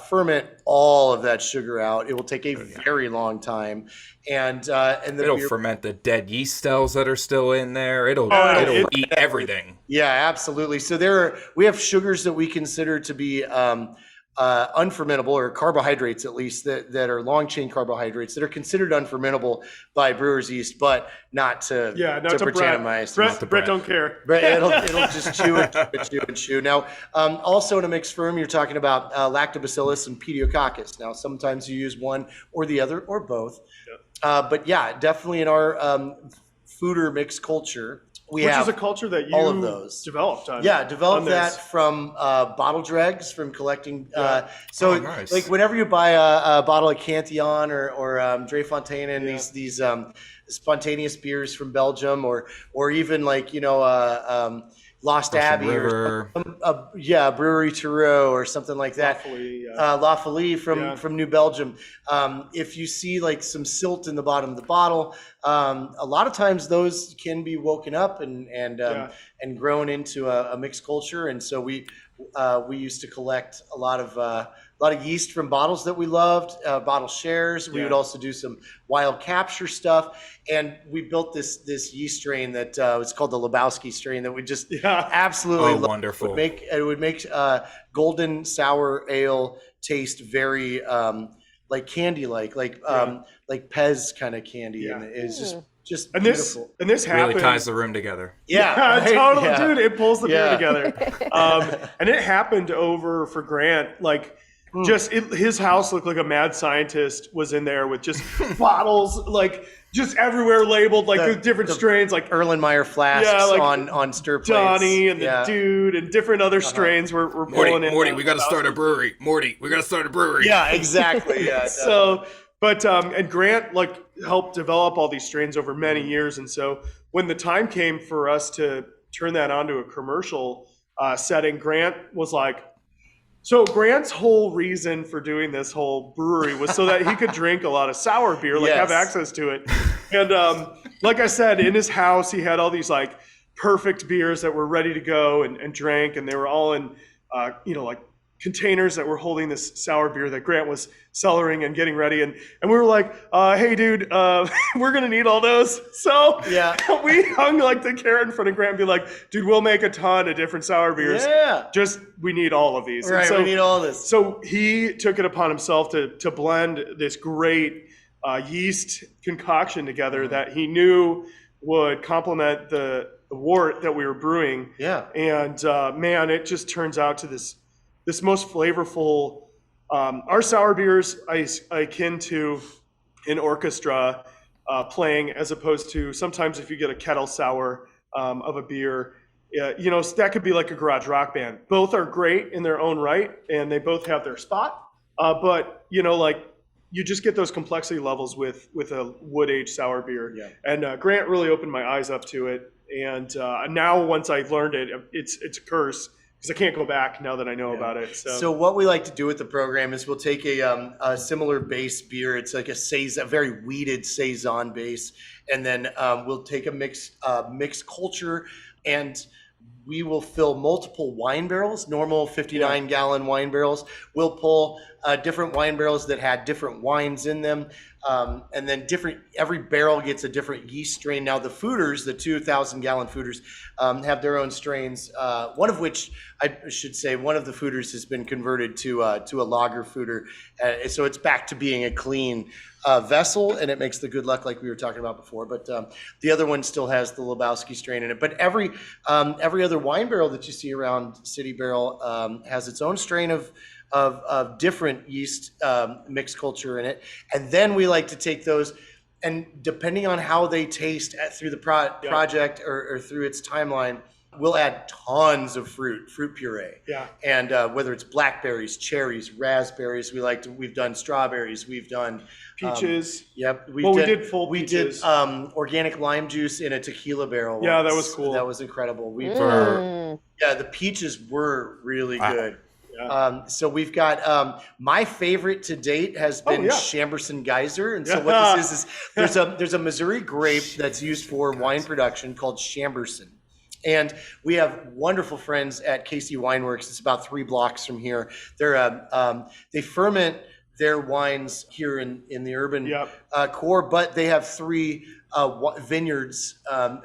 ferment all of that sugar out. It will take a very long time, and it'll ferment the dead yeast cells that are still in there. It'll eat everything. Yeah, absolutely. So we have sugars that we consider to be unfermentable, or carbohydrates at least, that are long chain carbohydrates that are considered unfermentable by brewer's yeast, but not to Brettanomyces. Brett don't care. It'll just chew and chew. Now, also in a mixed ferm, you're talking about lactobacillus and pediococcus. Now, sometimes you use one or the other or both. Yep. But yeah, definitely in our foeder mixed culture, which is a culture that you all of those developed. Developed that from bottle dregs, from collecting. Nice. Like whenever you buy a bottle of Cantillon or Dre Fontaine and these spontaneous beers from Belgium, or even like Lost Russian Abbey River. or Brewery Toureau or something like that. La Folie from New Belgium. If you see like some silt in the bottom of the bottle, a lot of times those can be woken up and grown into a mixed culture. And so we used to collect a lot of yeast from bottles that we loved, bottle shares. We would also do some wild capture stuff, and we built this yeast strain that was called the Lebowski strain that we just absolutely loved. Wonderful. It would make golden sour ale taste very like candy, like Pez kind of candy, and it's just beautiful. And this really ties the room together. Yeah, totally, dude. It pulls the beer together. And it happened over for Grant, like. His house looked like a mad scientist was in there with just bottles, like just everywhere labeled, like the different strains, like Erlenmeyer flasks on stir plates. Donnie and the dude and different other strains were pulling in. Morty, we got to start a brewery. Yeah, exactly. Yeah. So, and Grant helped develop all these strains over many years, and so when the time came for us to turn that onto a commercial setting, Grant was like. So Grant's whole reason for doing this whole brewery was so that he could drink a lot of sour beer, have access to it. And like I said, in his house, he had all these perfect beers that were ready to go and drank, and they were all in, containers that were holding this sour beer that Grant was cellaring and getting ready. And we were like, hey, dude, we're going to need all those. So we hung the carrot in front of Grant and be like, dude, we'll make a ton of different sour beers. Yeah. Just, we need all of these. Right, so, we need all this. So he took it upon himself to blend this great yeast concoction together that he knew would complement the wort that we were brewing. Yeah. And man, it just turns out to this most flavorful, our sour beers I akin to an orchestra playing, as opposed to sometimes if you get a kettle sour of a beer, that could be like a garage rock band. Both are great in their own right, and they both have their spot. But you just get those complexity levels with a wood aged sour beer. Yeah. And Grant really opened my eyes up to it. And now once I've learned it, it's a curse. Because I can't go back now that I know about it. So what we like to do with the program is we'll take a similar base beer. It's like a very wheated saison base, and then we'll take a mixed culture, and we will fill multiple wine barrels, normal 59-gallon wine barrels. We'll pull different wine barrels that had different wines in them. And then every barrel gets a different yeast strain. Now the foeders, the 2,000-gallon foeders, have their own strains. One of which, I should say, one of the foeders has been converted to a lager foeder. So it's back to being a clean vessel, and it makes the good luck like we were talking about before. But the other one still has the Lebowski strain in it. But every other wine barrel that you see around City Barrel has its own strain of different yeast mixed culture in it. And then we like to take those, and depending on how they taste through the project or through its timeline, we'll add tons of fruit puree. Yeah. And whether it's blackberries, cherries, raspberries, we've done strawberries, we've done peaches. Yep. We did full peaches. We did organic lime juice in a tequila barrel. Yeah, once. that was cool. That was incredible. Mm. Yeah, the peaches were really good. Yeah. So we've got my favorite to date has been Chamberson Geyser, and so what this is there's a Missouri grape that's used for wine production called Chamberson, and we have wonderful friends at Casey Wineworks. It's about 3 blocks from here. They ferment their wines here in the urban core, but they have 3 vineyards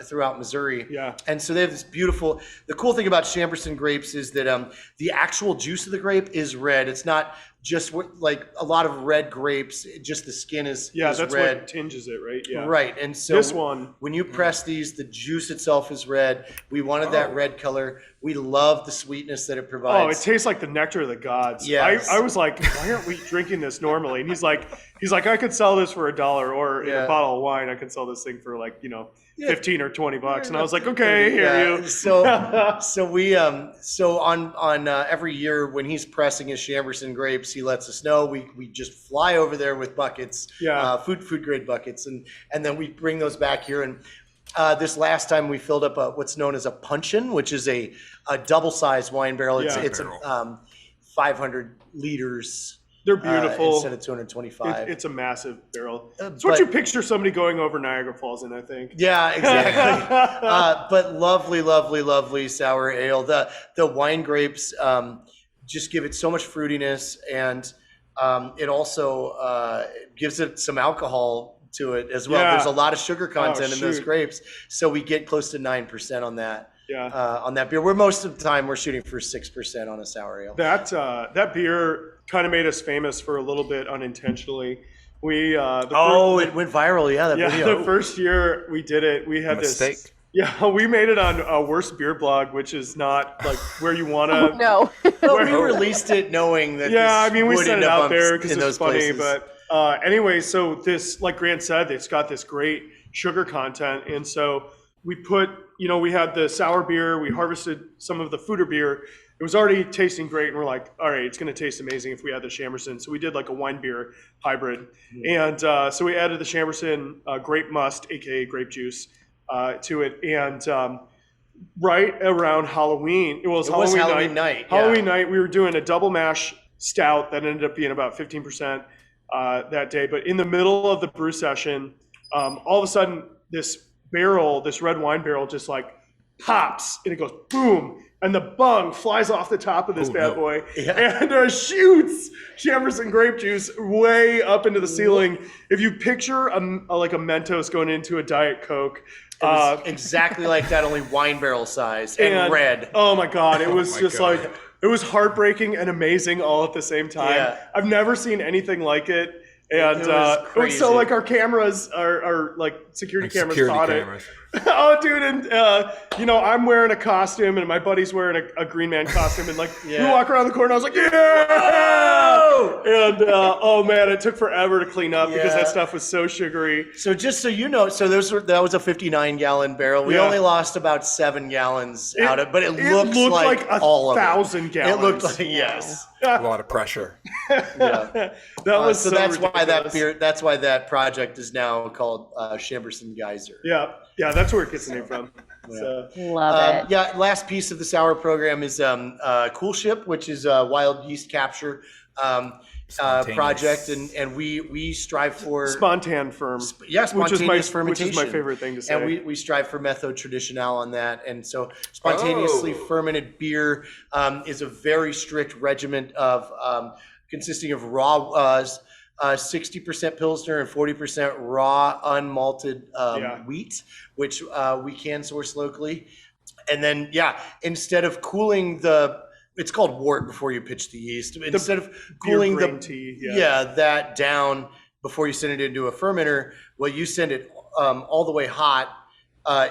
throughout Missouri. Yeah. And so they have this beautiful, the cool thing about Chamberson grapes is that the actual juice of the grape is red. It's not just like a lot of red grapes, just the skin is that's red. what tinges it, right? Yeah. Right. And so this one, when you press these, the juice itself is red. We wanted that red color. We love the sweetness that it provides. Oh, it tastes like the nectar of the gods. Yes. I was like, why aren't we drinking this normally? And he's like, I could sell this for $1, or in a bottle of wine, I could sell this thing for like, 15 or 20 bucks. And I was like, okay, I hear you. So we on every year when he's pressing his Chamberson grapes, he lets us know. We just fly over there with buckets, food grade buckets, and then we bring those back here. And this last time we filled up what's known as a puncheon, which is a double sized wine barrel. It's 500 liters. They're beautiful. Instead of 225. It's a massive barrel. It's what you picture somebody going over Niagara Falls in, I think. Yeah, exactly. But lovely, lovely, lovely sour ale. The wine grapes just give it so much fruitiness, and it also gives it some alcohol to it as well. There's a lot of sugar content in those grapes, so we get close to 9% on that. On that beer. Most of the time we're shooting for 6% on a sour ale. That beer kind of made us famous for a little bit unintentionally. It went viral. Yeah, that video. The first year we did it, we had Mistake. this. Yeah, we made it on a Worst Beer Blog, which is not like where you want to. No. We released it knowing that. We sent it out there because it was funny. Places. But anyway, so this, like Grant said, it's got this great sugar content, and so we put, we had the sour beer, we harvested some of the foeder beer. It was already tasting great, and we're like, all right, it's going to taste amazing if we add the Chamberson. So we did like a wine beer hybrid. And so we added the Chamberson grape must, aka grape juice, to it. And right around Halloween, it was Halloween night. Halloween night, we were doing a double mash stout that ended up being about 15% that day. But in the middle of the brew session, all of a sudden, this red wine barrel just like pops, and it goes boom, and the bung flies off the top of this bad boy and shoots Chamberson grape juice way up into the ceiling. If you picture a Mentos going into a Diet Coke, it was exactly like that, only wine barrel size and red. Oh my God, it was like, it was heartbreaking and amazing all at the same time. Yeah. I've never seen anything like it. And so like our cameras, our like security cameras caught it. Oh, dude, and I'm wearing a costume, and my buddy's wearing a Green Man costume, and like we walk around the corner, I was like, yeah! And oh man, it took forever to clean up because that stuff was so sugary. So just so you know, that was a 59-gallon barrel. We only lost about 7 gallons out of it, but it looked like all of it. 1,000 gallons. It looked like a lot of pressure. That was so that's ridiculous. why that beer. That's why that project is now called Chamberson Geyser. Yeah, that's where it gets the name from. So, love it. Yeah, last piece of the sour program is Cool Ship, which is a wild yeast capture project, and we strive for spontan ferm. Spontaneous fermentation, which is my favorite thing to say. And we strive for method traditional on that, and so spontaneously fermented beer is a very strict regimen of consisting of raw 60% Pilsner and 40% raw unmalted wheat, which we can source locally. And then, instead of cooling it's called wort before you pitch the yeast. Instead of cooling that down before you send it into a fermenter, you send it all the way hot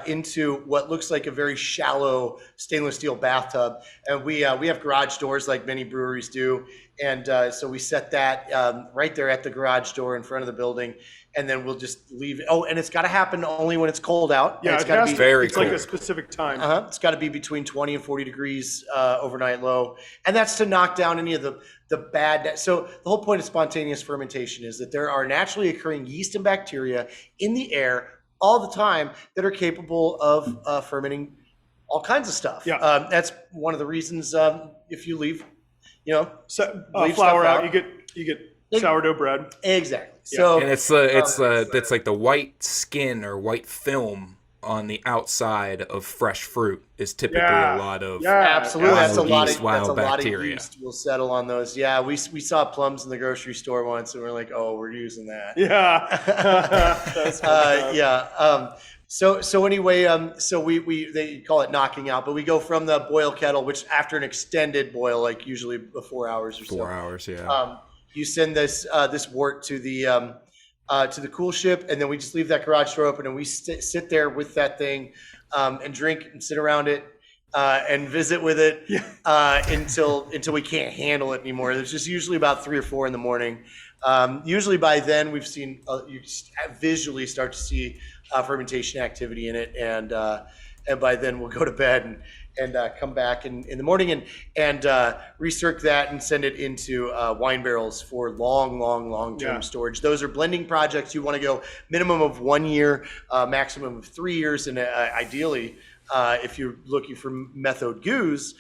into what looks like a very shallow stainless steel bathtub. And we have garage doors like many breweries do. And so we set that right there at the garage door in front of the building. And then we'll just leave it. Oh, and it's got to happen only when it's cold out. Yeah, it's it has to be. It's like cool. a specific time. It's got to be between 20 and 40 degrees overnight low. And that's to knock down any of the bad. So the whole point of spontaneous fermentation is that there are naturally occurring yeast and bacteria in the air all the time that are capable of fermenting all kinds of stuff. Yeah. That's one of the reasons if you leave, So, leave flour stuff out, you get sourdough bread. Exactly. Yeah. So And it's like the white skin or white film on the outside of fresh fruit is typically Yeah. a lot of absolutely, Wild that's a lot yeast, of wild bacteria. bacteria. Will settle on those. Yeah, we saw plums in the grocery store once, and we're like, oh, we're using that. Yeah. That's fun stuff. So anyway, so they call it knocking out, but we go from the boil kettle, which after an extended boil, like usually 4 hours or so. 4 hours, yeah. You send this wort to the cool ship, and then we just leave that garage door open, and we sit there with that thing and drink and sit around it and visit with it until we can't handle it anymore. There's just usually about 3 or 4 in the morning. Usually by then we've seen you visually start to see fermentation activity in it, and by then we'll go to bed and come back in the morning and recirc that and send it into wine barrels for long-term Yeah. storage. Those are blending projects. You want to go minimum of 1 year, maximum of 3 years, and ideally, if you're looking for method goose,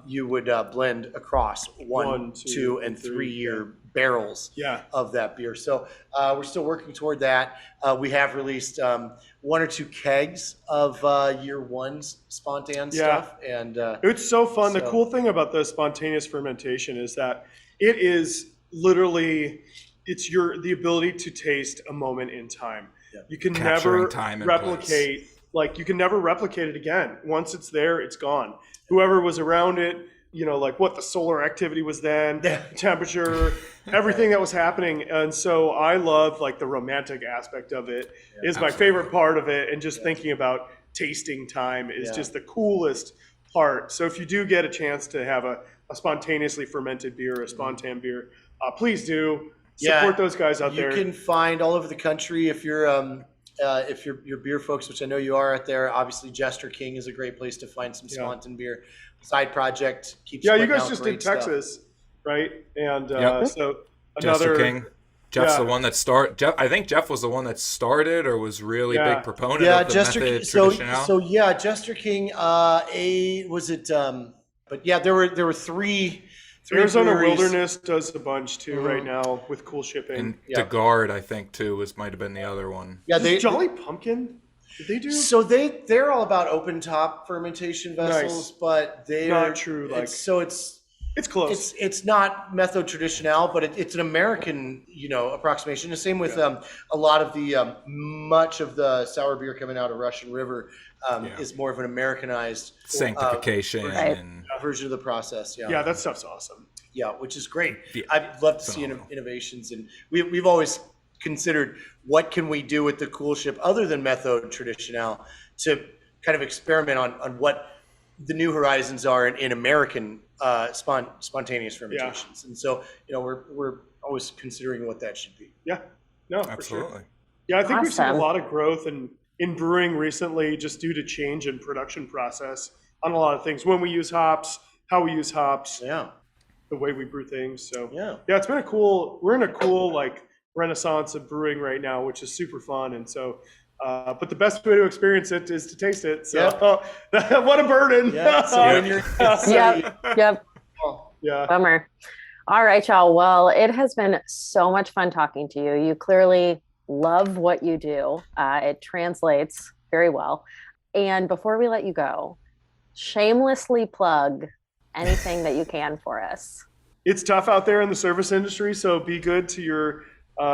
you would blend across 1, 2, and 3 year barrels of that beer. So we're still working toward that. We have released 1 or 2 kegs of year one's spontan stuff, and It's so fun. The so- cool thing about the spontaneous fermentation is that it is literally the ability to taste a moment in time. Yeah. You can Capturing never time and replicate you can never replicate it again. Once it's there, it's gone. Whoever was around it, like what the solar activity was then, temperature, everything that was happening. And so I love like the romantic aspect of it is my favorite part of it. And just thinking about tasting time is just the coolest part. So if you do get a chance to have a spontaneously fermented beer, a spontan beer, please do support those guys out there. You can find all over the country if you're beer folks, which I know you are out there. Obviously, Jester King is a great place to find some spontan beer. Side project keeps. Yeah, you putting guys out just great did stuff. Texas, right? And Yep. so Jester another King. Jeff's the one that I think Jeff was the one that started or was really big proponent of the Jester method King. traditional. So Jester King. Was it? But yeah, there were three. Arizona breweries. Wilderness does a bunch too right now with cool shipping. And DeGard, I think, too, might have been the other one. Yeah, Does Jolly Pumpkin? Did they do? So they're all about open top fermentation vessels, but they're Not true, like- it's close. It's not method traditional, but it's an American approximation. The same with a lot of the much of the sour beer coming out of Russian River is more of an Americanized Sanctification and version of the process. Yeah, that stuff's awesome. Yeah, which is great. Yeah, I'd love to see phenomenal. innovations, and we've always considered what can we do with the cool ship other than method traditional to kind of experiment on what the new horizons are in American spontaneous fermentations. And so we're always considering what that should be. Yeah, no, for absolutely. sure. Yeah, I think we've seen a Awesome. lot of growth in brewing recently, just due to change in production process on a lot of things. When we use hops, how we use hops, Yeah. the way we brew things. So Yeah. it's been we're in a cool like renaissance of brewing right now, which is super fun. And so, but the best way to experience it is to taste it. So what a burden. Yeah. So when you're Yep. Yeah. Bummer. All right, y'all. Well, it has been so much fun talking to you. You clearly love what you do. It translates very well. And before we let you go, shamelessly plug anything that you can for us. It's tough out there in the service industry, so be good to your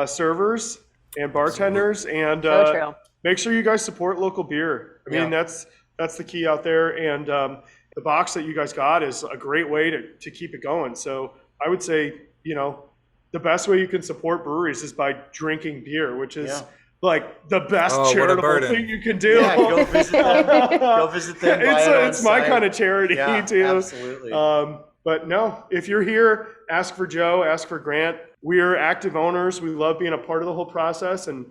servers and bartenders, and So true. make sure you guys support local beer. I mean, that's the key out there, and the box that you guys got is a great way to keep it going. So I would say, the best way you can support breweries is by drinking beer, which is like the best Oh, what a charitable burden. thing you can do. Yeah, go visit them. Go visit them. Buy it on It's my site. kind of charity Yeah, too. absolutely. But no, if you're here, ask for Joe, ask for Grant. We are active owners. We love being a part of the whole process and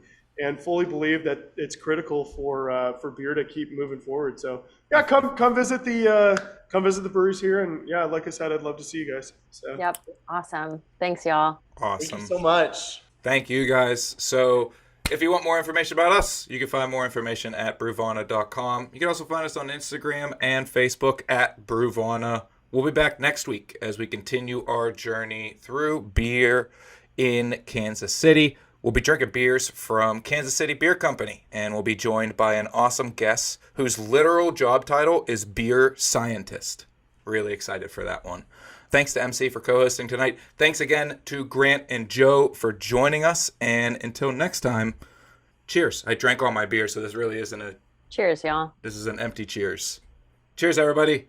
fully believe that it's critical for beer to keep moving forward. So yeah, come visit the breweries here, and yeah, like I said, I'd love to see you guys. So. Yep. Awesome. Thanks, y'all. Awesome. Thank you so much. Thank you guys. So if you want more information about us, you can find more information at brewvana.com. You can also find us on Instagram and Facebook at Brewvana. We'll be back next week as we continue our journey through beer in Kansas City. We'll be drinking beers from Kansas City Beer Company, and we'll be joined by an awesome guest whose literal job title is beer scientist. Really excited for that one. Thanks to MC for co-hosting tonight. Thanks again to Grant and Joe for joining us. And until next time, cheers. I drank all my beer, so this really isn't Cheers, y'all. this is an empty cheers. Cheers, everybody.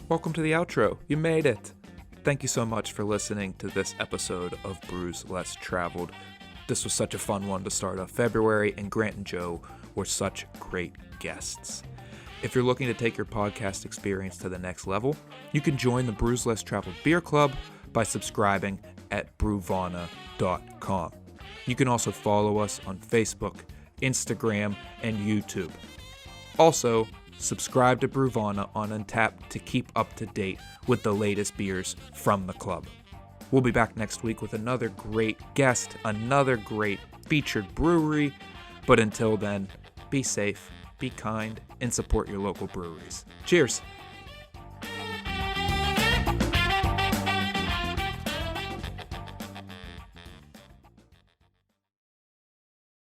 Welcome to the outro. You made it. Thank you so much for listening to this episode of Brews Less Traveled. This was such a fun one to start off February, and Grant and Joe were such great guests. If you're looking to take your podcast experience to the next level, you can join the Brews Less Traveled Beer Club by subscribing at brewvana.com. You can also follow us on Facebook, Instagram, and YouTube. Also, subscribe to Brewvana on Untappd to keep up to date with the latest beers from the club. We'll be back next week with another great guest, another great featured brewery. But until then, be safe, be kind, and support your local breweries. Cheers!